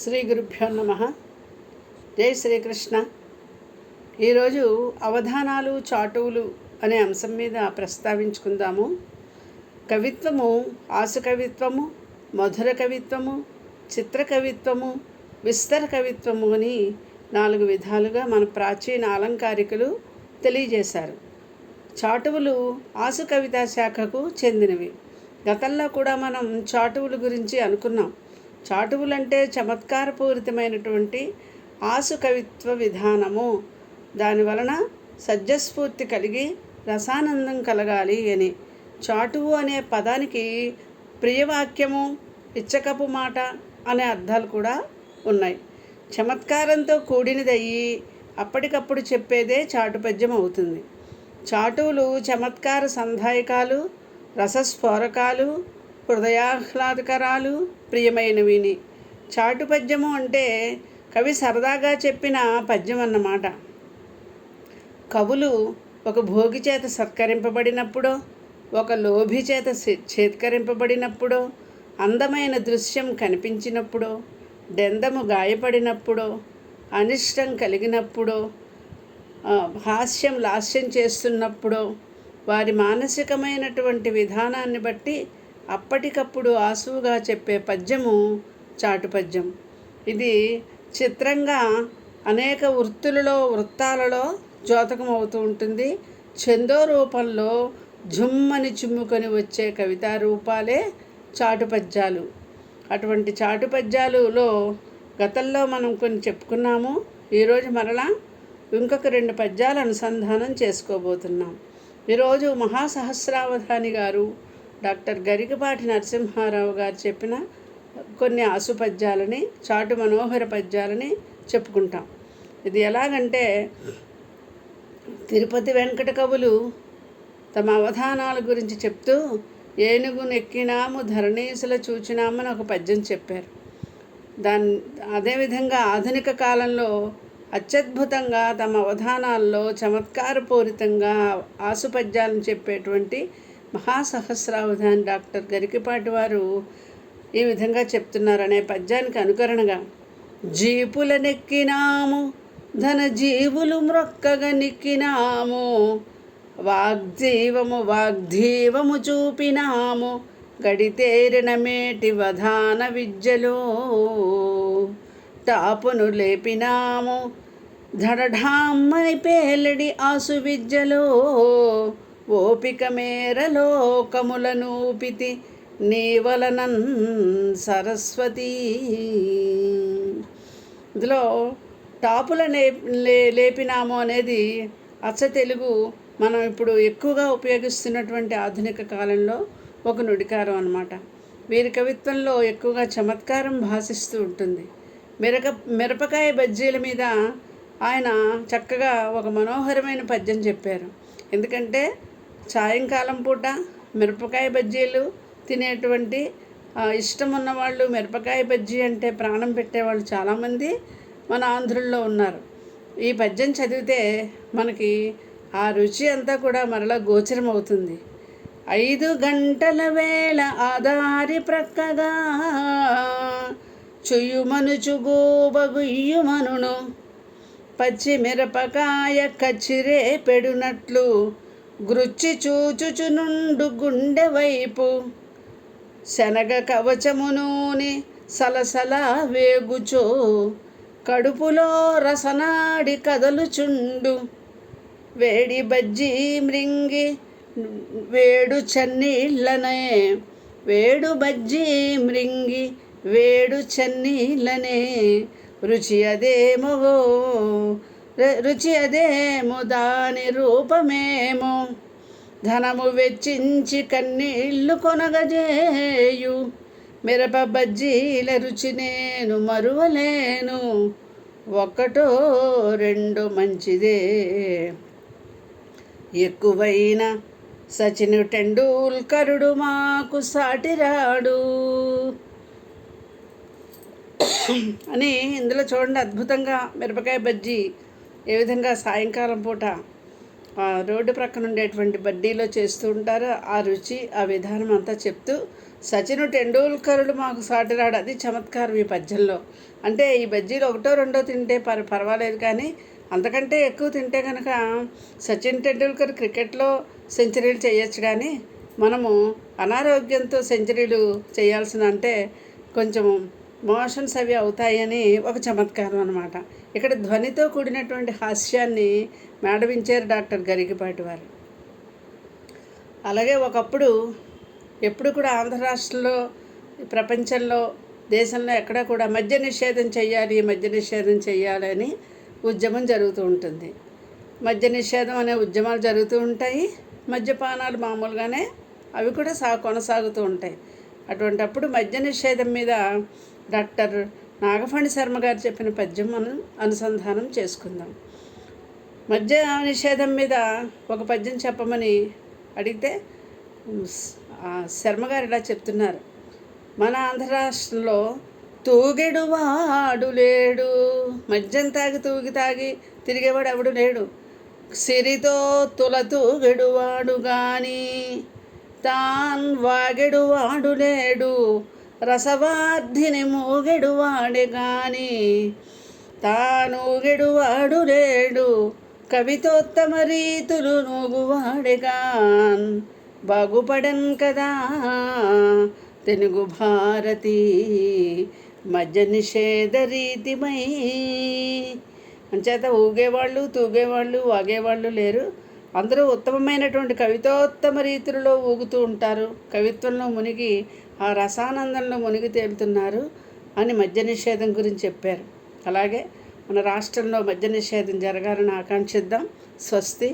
శ్రీ గురుభ్యో నమః. జై శ్రీకృష్ణ. ఈరోజు అవధానాలు చాటువులు అనే అంశం మీద ప్రస్తావించుకుందాము. కవిత్వము ఆసు కవిత్వము, మధుర కవిత్వము, చిత్ర కవిత్వము, విస్తర కవిత్వము అని 4 విధాలుగా మన ప్రాచీన అలంకారికులు తెలియజేశారు. చాటువులు ఆసు కవితా శాఖకు చెందినవి. గతంలో కూడా మనం చాటువుల గురించి అనుకున్నాం. చాటువులంటే చమత్కారపూరితమైనటువంటి ఆసు కవిత్వ విధానము. దానివలన సజ్జస్ఫూర్తి కలిగి రసానందం కలగాలి అని. చాటువు అనే పదానికి ప్రియవాక్యము, ఇచ్చకపు మాట అనే అర్థాలు కూడా ఉన్నాయి. చమత్కారంతో కూడినదయ్యి అప్పటికప్పుడు చెప్పేదే చాటు పద్యం అవుతుంది. చాటువులు చమత్కార సంధాయకాలు, రసస్ఫోరకాలు, హృదయాహ్లాదకరాలు, ప్రియమైనవిని. చాటు పద్యము అంటే కవి సరదాగా చెప్పిన పద్యం అన్నమాట. కవులు ఒక భోగి చేత సత్కరింపబడినప్పుడో, ఒక లోభి చేత చేత్కరింపబడినప్పుడో, అందమైన దృశ్యం కనిపించినప్పుడో, డెందము గాయపడినప్పుడో, అనిష్టం కలిగినప్పుడో, లాస్యం చేస్తున్నప్పుడో, వారి మానసికమైనటువంటి విధానాన్ని బట్టి అప్పటికప్పుడు ఆసువుగా చెప్పే పద్యము చాటు పద్యం. ఇది చిత్రంగా అనేక వృత్తాలలో జోతకం అవుతూ ఉంటుంది. ఛందో రూపంలో జుమ్మని చిమ్ముకొని వచ్చే కవితా రూపాలే చాటు పద్యాలు. అటువంటి చాటు పద్యాలలో గతంలో మనం కొన్ని చెప్పుకున్నాము. ఈరోజు మరలా ఇంకొక 2 పద్యాలు అనుసంధానం చేసుకోబోతున్నాం. ఈరోజు మహాసహస్రావధాని గారు డాక్టర్ గరికపాటి నరసింహారావు గారు చెప్పిన కొన్ని ఆసు పద్యాలని, చాటు మనోహర పద్యాలని చెప్పుకుంటాం. ఇది ఎలాగంటే, తిరుపతి వెంకట కవులు తమ అవధానాల గురించి చెప్తూ ఏనుగు నెక్కినాము ధరణీసుల చూచినామని ఒక పద్యం చెప్పారు. అదేవిధంగా ఆధునిక కాలంలో అత్యద్భుతంగా తమ అవధానాల్లో చమత్కారపూరితంగా ఆసు పద్యాలను చెప్పేటువంటి మహాసహస్రావధాని డాక్టర్ గరికపాటి వారు ఈ విధంగా చెప్తున్నారనే పద్యానికి అనుకరణగా, జీపుల నెక్కినాము ధన జీవులు మ్రొక్కగా నెక్కినాము, వాగ్దీవము చూపినాము గడితేరిన మేటి వధాన విద్యలో, టాపును లేపినాము ధడఢామ్మని పేలడి ఆసు విద్యలో, ఓపిక మేరలోకములనూపితి నీవలనన్ సరస్వతి. ఇందులో టాపుల లేపినాము అనేది అచ్చ తెలుగు మనం ఇప్పుడు ఎక్కువగా ఉపయోగిస్తున్నటువంటి ఆధునిక కాలంలో ఒక నుడికారం అన్నమాట. వీరి కవిత్వంలో ఎక్కువగా చమత్కారం భాషిస్తూ ఉంటుంది. మిరపకాయ బజ్జీల మీద ఆయన చక్కగా ఒక మనోహరమైన పద్యం చెప్పారు. ఎందుకంటే సాయంకాలం పూట మిరపకాయ బజ్జీలు తినేటువంటి ఇష్టం ఉన్నవాళ్ళు, మిరపకాయ బజ్జీ అంటే ప్రాణం పెట్టేవాళ్ళు చాలామంది మన ఆంధ్రుల్లో ఉన్నారు. ఈ పద్యం చదివితే మనకి ఆ రుచి అంతా కూడా మరలా గోచరం అవుతుంది. 5 గంటల వేళ ఆదారి ప్రక్కగా చుయ్యుమనుచుగోబగుయ్యుమనును, పచ్చిమిరపకాయ కచ్చిరే పెడునట్లు గ్రుచ్చి చూచుచునుండు గుండె వైపు, శనగ కవచమునూని సలసల వేగుచో కడుపులో రసనాడి కదలుచుండు, వేడి బజ్జీ మృంగి వేడు చన్నీళ్ళనే, వేడు బజ్జీ మృంగి వేడు చన్నీళ్ళనే, రుచి అదేమో దాని రూపమేమో, ధనము వెచ్చించి కన్నీళ్లు కొనగజేయు, మిరప బజ్జీల రుచి నేను మరువలేను, 1 2 మంచిదే, ఎక్కువైన సచిన్ టెండూల్కరుడు మాకు సాటిరాడు అని. ఇందులో చూడండి, అద్భుతంగా మిరపకాయ బజ్జీ ఏ విధంగా సాయంకాలం పూట రోడ్డు ప్రక్కన ఉండేటువంటి బడ్డీలో చేస్తూ ఉంటారో ఆ రుచి, ఆ విధానం అంతా చెప్తూ సచిన్ టెండూల్కరుడు మాకు సాటిరాడు, అది చమత్కారం ఈ పద్యంలో. అంటే ఈ బజ్జీలు ఒకటో రెండో తింటే పర్వాలేదు, కానీ అంతకంటే ఎక్కువ తింటే కనుక సచిన్ టెండూల్కర్ క్రికెట్లో సెంచరీలు చేయొచ్చు, కానీ మనము అనారోగ్యంతో సెంచరీలు చేయాల్సిన అంటే కొంచెం మోషన్స్ అవి అవుతాయని ఒక చమత్కారం అనమాట. ఇక్కడ ధ్వనితో కూడినటువంటి హాస్యాన్ని మేడవించారు డాక్టర్ గరికపాటి వారు. అలాగే ఒకప్పుడు ఎప్పుడు కూడా ఆంధ్ర రాష్ట్రంలో, ప్రపంచంలో, దేశంలో ఎక్కడా కూడా మద్య నిషేధం చేయాలని ఉద్యమం జరుగుతూ ఉంటుంది. మద్య నిషేధం అనే ఉద్యమాలు జరుగుతూ ఉంటాయి. మద్యపానాలు మామూలుగానే అవి కూడా కొనసాగుతూ ఉంటాయి. అటువంటప్పుడు మద్య నిషేధం మీద డాక్టర్ నాగఫణి శర్మ గారు చెప్పిన పద్యం మనం అనుసంధానం చేసుకుందాం. మద్య నిషేధం మీద ఒక పద్యం చెప్పమని అడిగితే శర్మగారు ఇలా చెప్తున్నారు: మన ఆంధ్ర రాష్ట్రంలో తూగెడు వాడు లేడు, మద్యం తాగి తిరిగేవాడు ఎవడు లేడు. సిరితో తుల తూగెడు వాడు గాని తాన్ వాగెడు వాడు లేడు, రసవార్ధిని మూగెడు వాడే గాని తానూగెడు వాడు లేడు, కవితోత్తమ రీతులు నూగువాడెగాన్ బాగుపడన్ కదా తెలుగు భారతి మద్య నిషేధ రీతిమై. అంచేత ఊగేవాళ్ళు, తూగేవాళ్ళు, వాగేవాళ్ళు లేరు. అందరూ ఉత్తమమైనటువంటి కవితోత్తమ రీతులలో ఊగుతూ ఉంటారు, కవిత్వంలో మునిగి ఆ రసానందంలో మునిగి తేలుతున్నారు అని మద్య నిషేధం గురించి చెప్పారు. అలాగే మన రాష్ట్రంలో మద్య నిషేధం జరగాలని ఆకాంక్షిద్దాం. స్వస్తి.